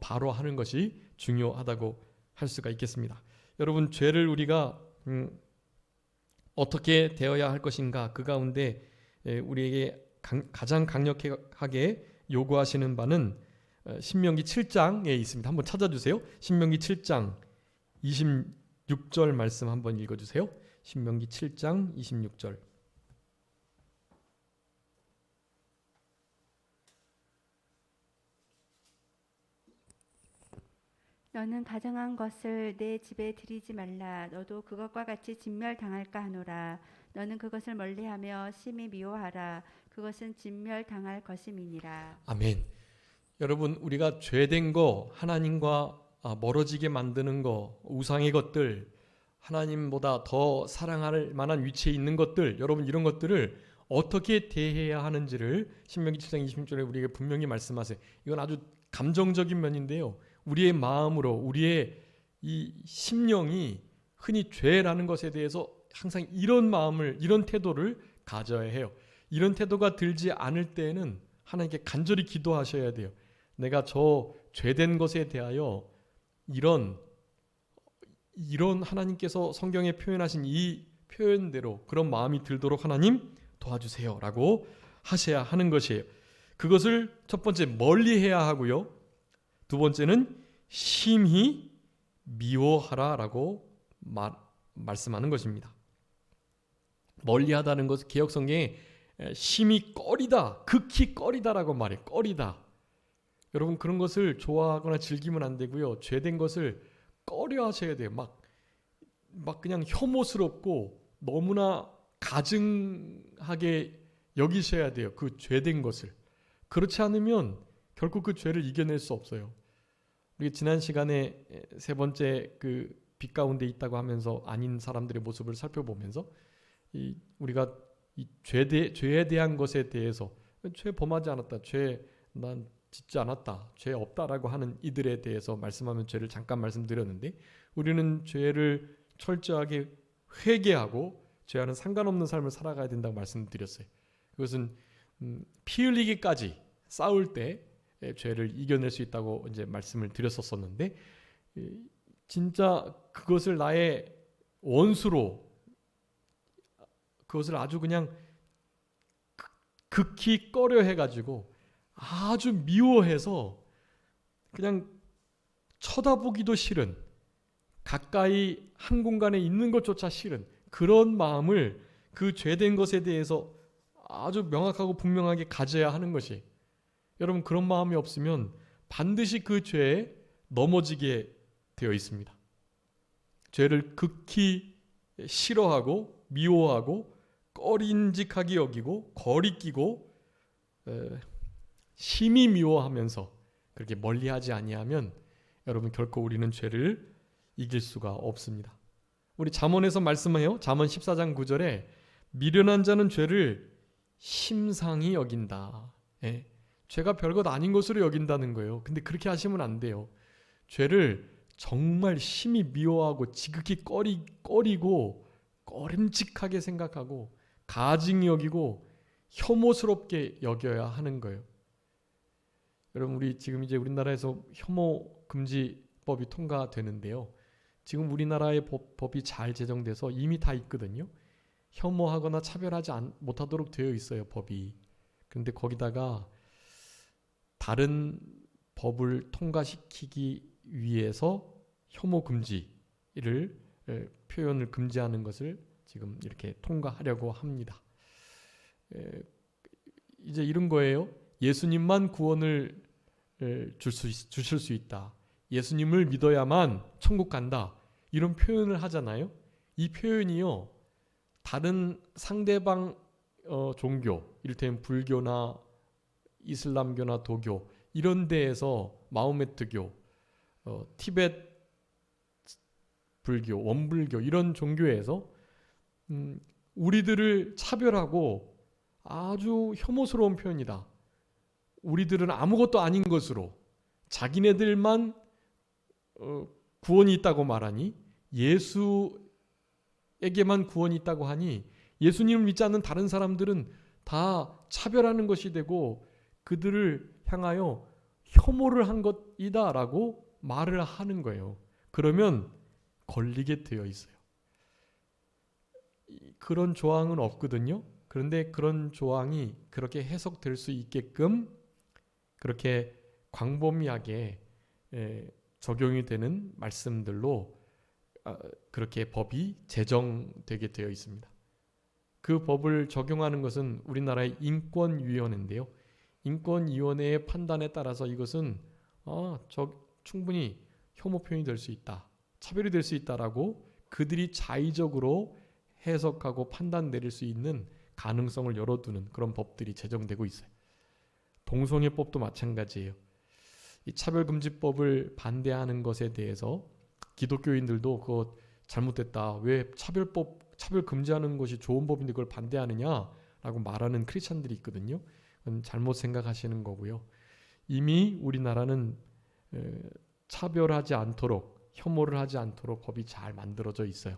바로 하는 것이 중요하다고 할 수가 있겠습니다. 여러분, 죄를 우리가 어떻게 되어야 할 것인가, 그 가운데 우리에게 가장 강력하게 요구하시는 바는 신명기 7장에 있습니다. 한번 찾아주세요. 신명기 7장 26절 말씀 한번 읽어주세요. 신명기 7장 26절. 너는 가정한 것을 내 집에 들이지 말라. 너도 그것과 같이 진멸당할까 하노라. 너는 그것을 멀리하며 심히 미워하라. 그것은 진멸당할 것임이니라. 아멘. 여러분, 우리가 죄된 거, 하나님과 멀어지게 만드는 거, 우상의 것들, 하나님보다 더 사랑할 만한 위치에 있는 것들, 여러분 이런 것들을 어떻게 대해야 하는지를 신명기 7장 26절에 우리에게 분명히 말씀하세요. 이건 아주 감정적인 면인데요. 우리의 마음으로, 우리의 이 심령이 흔히 죄라는 것에 대해서 항상 이런 마음을, 이런 태도를 가져야 해요. 이런 태도가 들지 않을 때에는 하나님께 간절히 기도하셔야 돼요. 내가 저 죄된 것에 대하여 이런 하나님께서 성경에 표현하신 이 표현대로 그런 마음이 들도록 하나님 도와주세요 라고 하셔야 하는 것이에요. 그것을 첫 번째 멀리해야 하고요. 두 번째는 심히 미워하라 라고 말씀하는 것입니다. 멀리하다는 것은 개역성경에 심히 꺼리다, 극히 꺼리다라고 말해요. 꺼리다. 여러분, 그런 것을 좋아하거나 즐기면 안 되고요. 죄된 것을 꺼려 하셔야 돼요. 막 그냥 혐오스럽고 너무나 가증하게 여기셔야 돼요. 그 죄된 것을. 그렇지 않으면 결국 그 죄를 이겨낼 수 없어요. 우리 지난 시간에 세 번째 그 빛 가운데 있다고 하면서 아닌 사람들의 모습을 살펴보면서 우리가 이 죄에 대한 것에 대해서 죄 범하지 않았다, 죄 난 짓지 않았다, 죄 없다라고 하는 이들에 대해서 말씀하면 죄를 잠깐 말씀드렸는데 우리는 죄를 철저하게 회개하고 죄와는 상관없는 삶을 살아가야 된다고 말씀드렸어요. 그것은 피 흘리기까지 싸울 때 죄를 이겨낼 수 있다고 이제 말씀을 드렸었는데 진짜 그것을 나의 원수로 그것을 아주 그냥 극히 꺼려 해가지고 아주 미워해서 그냥 쳐다보기도 싫은, 가까이 한 공간에 있는 것조차 싫은 그런 마음을 그 죄된 것에 대해서 아주 명확하고 분명하게 가져야 하는 것이, 여러분 그런 마음이 없으면 반드시 그 죄에 넘어지게 되어 있습니다. 죄를 극히 싫어하고 미워하고 꺼림직하게 여기고 거리끼고 심히 미워하면서 그렇게 멀리하지 아니하면 여러분 결코 우리는 죄를 이길 수가 없습니다. 우리 잠언에서 말씀해요. 잠언 14장 9절에 미련한 자는 죄를 심상히 여긴다. 예. 죄가 별것 아닌 것으로 여긴다는 거예요. 근데 그렇게 하시면 안 돼요. 죄를 정말 심히 미워하고 지극히 꺼리고 꺼림직하게 생각하고 가증히 여기고 혐오스럽게 여겨야 하는 거예요. 여러분 우리 지금 이제 우리나라에서 혐오 금지법이 통과되는데요. 지금 우리나라의 법이 잘 제정돼서 이미 다 있거든요. 혐오하거나 차별하지 못하도록 되어 있어요, 법이. 그런데 거기다가 다른 법을 통과시키기 위해서 혐오 금지를 표현을 금지하는 것을 지금 이렇게 통과하려고 합니다. 이제 이런 거예요. 예수님만 구원을 주실 수 있다. 예수님을 믿어야만 천국 간다. 이런 표현을 하잖아요. 이 표현이요. 다른 상대방 종교, 이를테면 불교나 이슬람교나 도교 이런 데에서 마호메트교, 티베트 불교, 원불교 이런 종교에서 우리들을 차별하고 아주 혐오스러운 표현이다. 우리들은 아무것도 아닌 것으로 자기네들만 구원이 있다고 말하니 예수에게만 구원이 있다고 하니 예수님을 믿지 않는 다른 사람들은 다 차별하는 것이 되고 그들을 향하여 혐오를 한 것이다 라고 말을 하는 거예요. 그러면 걸리게 되어 있어요. 그런 조항은 없거든요. 그런데 그런 조항이 그렇게 해석될 수 있게끔 그렇게 광범위하게 적용이 되는 말씀들로 그렇게 법이 제정되게 되어 있습니다. 그 법을 적용하는 것은 우리나라의 인권위원회인데요. 인권위원회의 판단에 따라서 이것은 충분히 혐오 표현이 될 수 있다. 차별이 될 수 있다라고 그들이 자의적으로 해석하고 판단 내릴 수 있는 가능성을 열어두는 그런 법들이 제정되고 있어요. 동성애법도 마찬가지예요. 이 차별금지법을 반대하는 것에 대해서 기독교인들도 그거 잘못됐다. 왜 차별 금지하는 것이 좋은 법인데 그걸 반대하느냐라고 말하는 크리스찬들이 있거든요. 그건 잘못 생각하시는 거고요. 이미 우리나라는 차별하지 않도록 혐오를 하지 않도록 법이 잘 만들어져 있어요.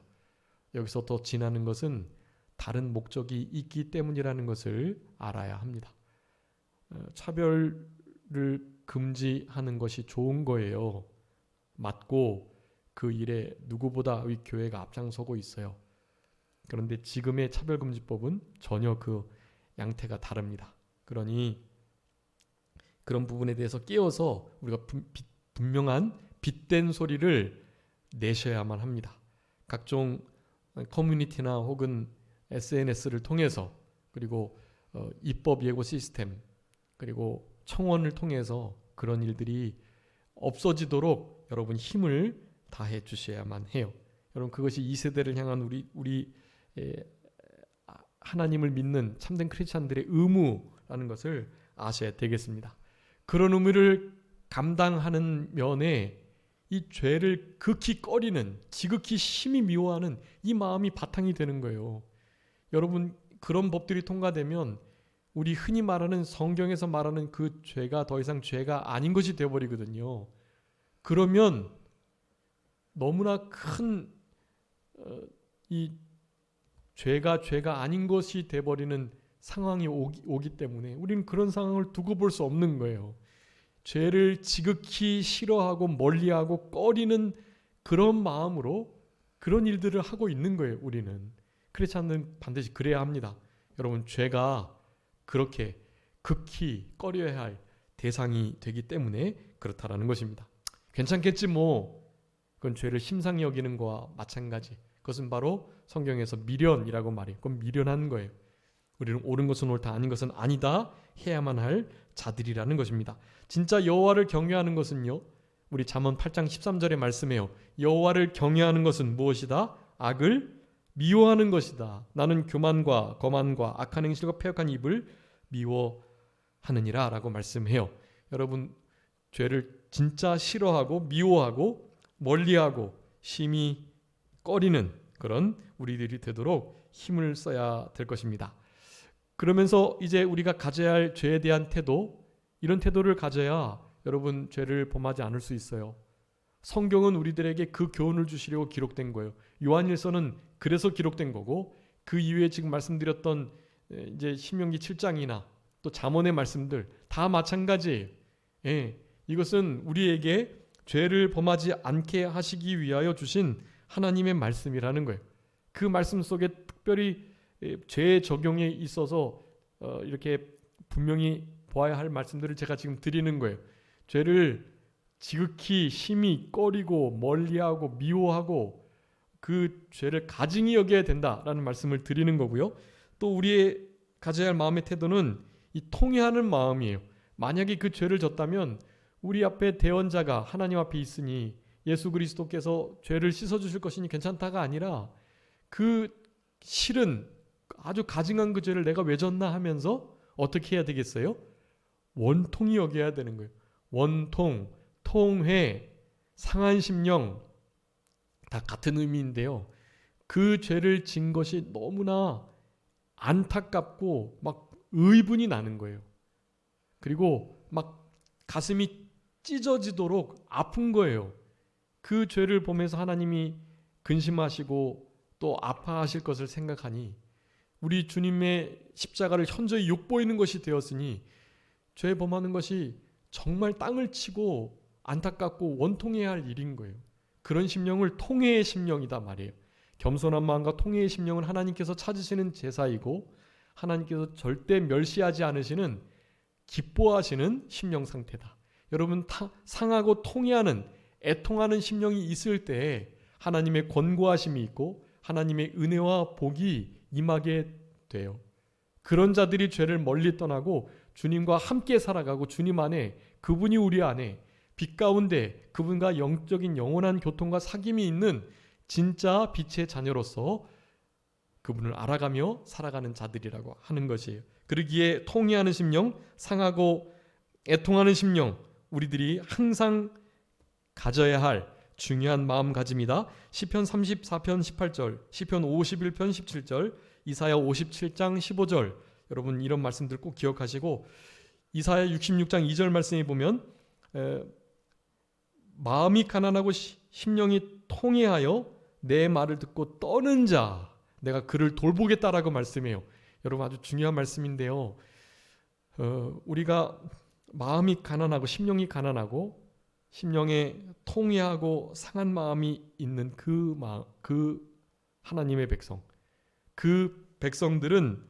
여기서 더 지나는 것은 다른 목적이 있기 때문이라는 것을 알아야 합니다. 차별을 금지하는 것이 좋은 거예요. 맞고 그 일에 누구보다 우리 교회가 앞장서고 있어요. 그런데 지금의 차별금지법은 전혀 그 양태가 다릅니다. 그러니 그런 부분에 대해서 깨어서 우리가 분명한 빗된 소리를 내셔야만 합니다. 각종 커뮤니티나 혹은 SNS를 통해서 그리고 입법 예고 시스템 그리고 청원을 통해서 그런 일들이 없어지도록 여러분 힘을 다해 주셔야만 해요. 여러분 그것이 이 세대를 향한 우리 하나님을 믿는 참된 크리스찬들의 의무라는 것을 아셔야 되겠습니다. 그런 의무를 감당하는 면에 이 죄를 극히 꺼리는 지극히 심히 미워하는 이 마음이 바탕이 되는 거예요. 여러분 그런 법들이 통과되면 우리 흔히 말하는 성경에서 말하는 그 죄가 더 이상 죄가 아닌 것이 되어버리거든요. 그러면 너무나 큰 이 죄가 아닌 것이 되어버리는 상황이 오기 때문에 우리는 그런 상황을 두고 볼 수 없는 거예요. 죄를 지극히 싫어하고 멀리하고 꺼리는 그런 마음으로 그런 일들을 하고 있는 거예요. 우리는 크리스찬은 반드시 그래야 합니다. 여러분 죄가 그렇게 극히 꺼려야 할 대상이 되기 때문에 그렇다라는 것입니다. 괜찮겠지 뭐 그건 죄를 심상히 여기는 거와 마찬가지. 그것은 바로 성경에서 미련이라고 말해요. 그건 미련한 거예요. 우리는 옳은 것은 옳다 아닌 것은 아니다 해야만 할 자들이라는 것입니다. 진짜 여호와를 경외하는 것은요. 우리 잠언 8장 13절에 말씀해요. 여호와를 경외하는 것은 무엇이다? 악을 미워하는 것이다. 나는 교만과 거만과 악한 행실과 패역한 입을 미워하느니라 라고 말씀해요. 여러분 죄를 진짜 싫어하고 미워하고 멀리하고 심히 꺼리는 그런 우리들이 되도록 힘을 써야 될 것입니다. 그러면서 이제 우리가 가져야 할 죄에 대한 태도, 이런 태도를 가져야 여러분 죄를 범하지 않을 수 있어요. 성경은 우리들에게 그 교훈을 주시려고 기록된 거예요. 요한일서는 그래서 기록된 거고 그 이후에 지금 말씀드렸던 이제 신명기 7장이나 또 잠언의 말씀들 다 마찬가지예요. 예, 이것은 우리에게 죄를 범하지 않게 하시기 위하여 주신 하나님의 말씀이라는 거예요. 그 말씀 속에 특별히 죄 적용에 있어서 이렇게 분명히 보아야 할 말씀들을 제가 지금 드리는 거예요. 죄를 지극히 심히 꺼리고 멀리하고 미워하고 그 죄를 가증히 여겨야 된다라는 말씀을 드리는 거고요. 또 우리의 가져야 할 마음의 태도는 이 통회하는 마음이에요. 만약에 그 죄를 졌다면 우리 앞에 대언자가 하나님 앞에 있으니 예수 그리스도께서 죄를 씻어주실 것이니 괜찮다가 아니라 그 실은 아주 가증한 그 죄를 내가 왜 졌나 하면서 어떻게 해야 되겠어요? 원통이 여겨야 되는 거예요. 원통, 통회, 상한 심령 다 같은 의미인데요. 그 죄를 진 것이 너무나 안타깝고 막 의분이 나는 거예요. 그리고 막 가슴이 찢어지도록 아픈 거예요. 그 죄를 보면서 하나님이 근심하시고 또 아파하실 것을 생각하니 우리 주님의 십자가를 현저히 욕보이는 것이 되었으니 죄 범하는 것이 정말 땅을 치고 안타깝고 원통해야 할 일인 거예요. 그런 심령을 통회의 심령이다 말이에요. 겸손한 마음과 통회의 심령은 하나님께서 찾으시는 제사이고 하나님께서 절대 멸시하지 않으시는 기뻐하시는 심령 상태다. 여러분 상하고 통회하는 애통하는 심령이 있을 때에 하나님의 권고하심이 있고 하나님의 은혜와 복이 임하게 돼요. 그런 자들이 죄를 멀리 떠나고 주님과 함께 살아가고 주님 안에 그분이 우리 안에 빛 가운데 그분과 영적인 영원한 교통과 사귐이 있는 진짜 빛의 자녀로서 그분을 알아가며 살아가는 자들이라고 하는 것이에요. 그러기에 통회하는 심령, 상하고 애통하는 심령, 우리들이 항상 가져야 할 중요한 마음가짐이다. 시편 34편 18절, 시편 51편 17절, 이사야 57장 15절. 여러분 이런 말씀들 꼭 기억하시고 이사야 66장 2절 말씀에 보면 마음이 가난하고 심령이 통회하여 내 말을 듣고 떠는 자 내가 그를 돌보겠다라고 말씀해요. 여러분 아주 중요한 말씀인데요. 우리가 마음이 가난하고 심령이 가난하고 심령에 통회하고 상한 마음이 있는 그 하나님의 백성, 그 백성들은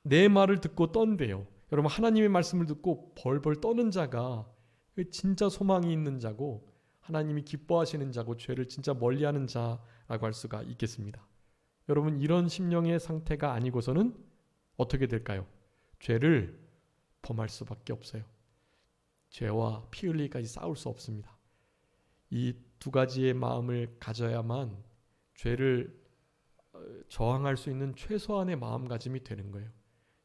내 말을 듣고 떤대요. 여러분 하나님의 말씀을 듣고 벌벌 떠는 자가 진짜 소망이 있는 자고 하나님이 기뻐하시는 자고 죄를 진짜 멀리하는 자라고 할 수가 있겠습니다. 여러분 이런 심령의 상태가 아니고서는 어떻게 될까요? 죄를 범할 수밖에 없어요. 죄와 피 흘리기까지 싸울 수 없습니다. 이 두 가지의 마음을 가져야만 죄를 저항할 수 있는 최소한의 마음가짐이 되는 거예요.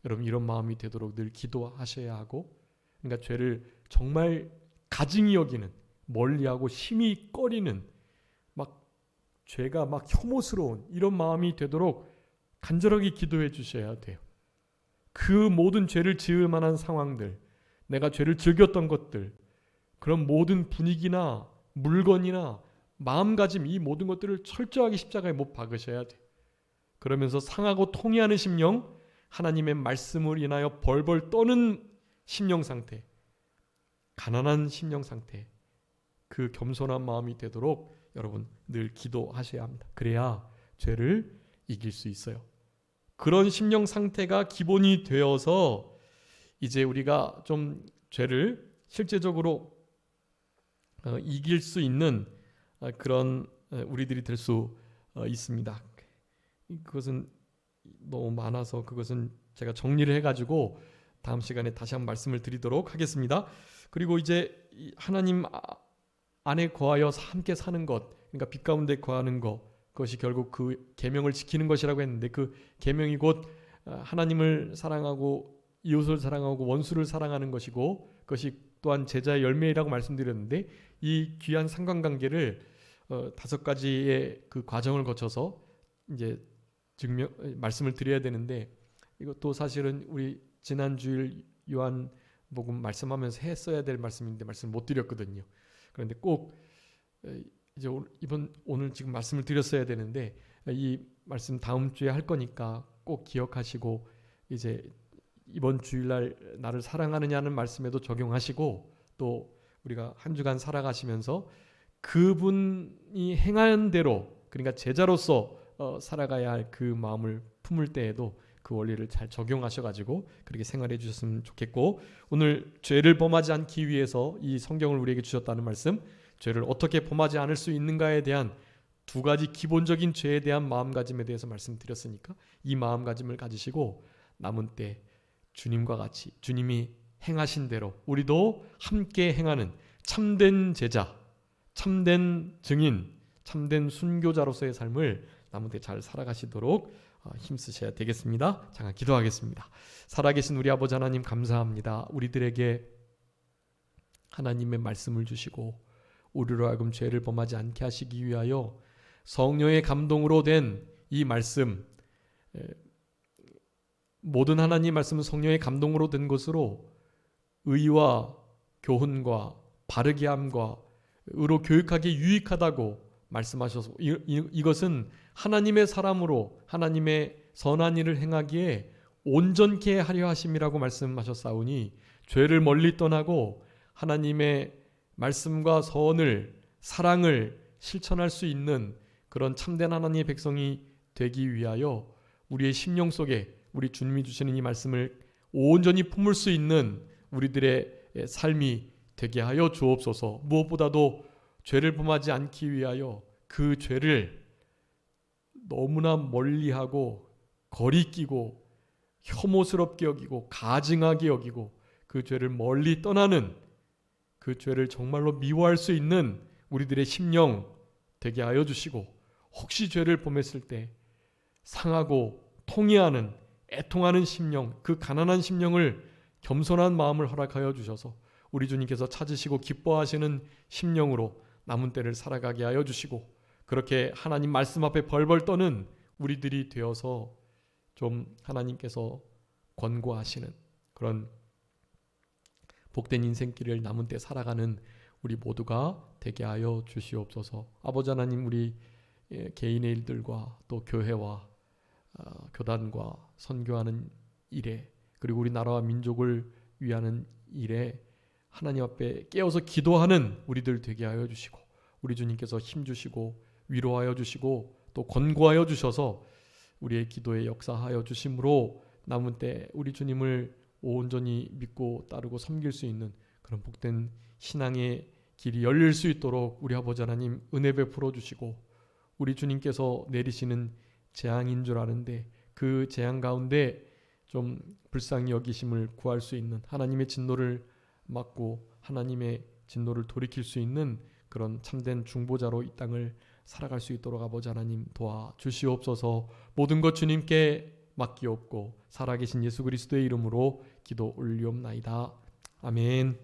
여러분 이런 마음이 되도록 늘 기도하셔야 하고 그러니까 죄를 정말 가증히 여기는 멀리하고 심히 꺼리는 막 죄가 막 혐오스러운 이런 마음이 되도록 간절하게 기도해 주셔야 돼요. 그 모든 죄를 지을 만한 상황들 내가 죄를 즐겼던 것들 그런 모든 분위기나 물건이나 마음가짐 이 모든 것들을 철저하게 십자가에 못 박으셔야 돼요. 그러면서 상하고 통회하는 심령 하나님의 말씀을 인하여 벌벌 떠는 심령 상태 가난한 심령 상태 그 겸손한 마음이 되도록 여러분 늘 기도하셔야 합니다. 그래야 죄를 이길 수 있어요. 그런 심령 상태가 기본이 되어서 이제 우리가 좀 죄를 실제적으로 이길 수 있는 그런 우리들이 될 수 있습니다. 그것은 너무 많아서 그것은 제가 정리를 해가지고 다음 시간에 다시 한번 말씀을 드리도록 하겠습니다. 그리고 이제 하나님 안에 거하여 함께 사는 것, 그러니까 빛 가운데 거하는 것, 그것이 결국 그 계명을 지키는 것이라고 했는데 그 계명이 곧 하나님을 사랑하고 이웃을 사랑하고 원수를 사랑하는 것이고 그것이 또한 제자의 열매라고 말씀드렸는데 이 귀한 상관관계를 5가지의 그 과정을 거쳐서 이제 말씀을 드려야 되는데 이것도 사실은 우리 지난 주일 요한복음 말씀하면서 했어야 될 말씀인데 말씀을 못 드렸거든요. 그런데 꼭 이제 오늘 지금 말씀을 드렸어야 되는데 이 말씀 다음 주에 할 거니까 꼭 기억하시고 이제 이번 주일날 나를 사랑하느냐는 말씀에도 적용하시고 또 우리가 한 주간 살아가시면서 그분이 행한 대로, 그러니까 제자로서 살아가야 할 그 마음을 품을 때에도 그 원리를 잘 적용하셔가지고 그렇게 생활해 주셨으면 좋겠고, 오늘 죄를 범하지 않기 위해서 이 성경을 우리에게 주셨다는 말씀, 죄를 어떻게 범하지 않을 수 있는가에 대한 두 가지 기본적인 죄에 대한 마음가짐에 대해서 말씀드렸으니까 이 마음가짐을 가지시고 남은 때 주님과 같이 주님이 행하신 대로 우리도 함께 행하는 참된 제자, 참된 증인, 참된 순교자로서의 삶을 남은 때 잘 살아가시도록 힘쓰셔야 되겠습니다. 잠깐 기도하겠습니다. 살아계신 우리 아버지 하나님, 감사합니다. 우리들에게 하나님의 말씀을 주시고 우리로 하여금 죄를 범하지 않게 하시기 위하여 성령의 감동으로 된 이 말씀, 모든 하나님 말씀은 성령의 감동으로 된 것으로 의와 교훈과 바르게 함과 의로 교육하기에 유익하다고 말씀하셔서 이것은 하나님의 사람으로 하나님의 선한 일을 행하기에 온전케 하려 하심이라고 말씀하셨사오니, 죄를 멀리 떠나고 하나님의 말씀과 선을, 사랑을 실천할 수 있는 그런 참된 하나님의 백성이 되기 위하여 우리의 심령 속에 우리 주님이 주시는 이 말씀을 온전히 품을 수 있는 우리들의 삶이 되게 하여 주옵소서. 무엇보다도 죄를 범하지 않기 위하여 그 죄를 너무나 멀리하고 거리끼고 혐오스럽게 여기고 가증하게 여기고 그 죄를 멀리 떠나는, 그 죄를 정말로 미워할 수 있는 우리들의 심령 되게 하여 주시고, 혹시 죄를 범했을 때 상하고 통회하는, 애통하는 심령, 그 가난한 심령을 겸손한 마음을 허락하여 주셔서 우리 주님께서 찾으시고 기뻐하시는 심령으로 남은 때를 살아가게 하여 주시고, 그렇게 하나님 말씀 앞에 벌벌 떠는 우리들이 되어서 좀 하나님께서 권고하시는 그런 복된 인생길을 남은 때 살아가는 우리 모두가 되게 하여 주시옵소서. 아버지 하나님, 우리 개인의 일들과 또 교회와 교단과 선교하는 일에, 그리고 우리 나라와 민족을 위하는 일에 하나님 앞에 깨어서 기도하는 우리들 되게 하여 주시고, 우리 주님께서 힘주시고 위로하여 주시고 또 권고하여 주셔서 우리의 기도에 역사하여 주심으로 남은 때 우리 주님을 온전히 믿고 따르고 섬길 수 있는 그런 복된 신앙의 길이 열릴 수 있도록 우리 아버지 하나님 은혜 베풀어 주시고, 우리 주님께서 내리시는 재앙인 줄 아는데 그 재앙 가운데 좀 불쌍히 여기심을 구할 수 있는, 하나님의 진노를 막고 하나님의 진노를 돌이킬 수 있는 그런 참된 중보자로 이 땅을 살아갈 수 있도록 아버지 하나님 도와주시옵소서. 모든 것 주님께 맡기옵고 살아계신 예수 그리스도의 이름으로 기도 올리옵나이다. 아멘.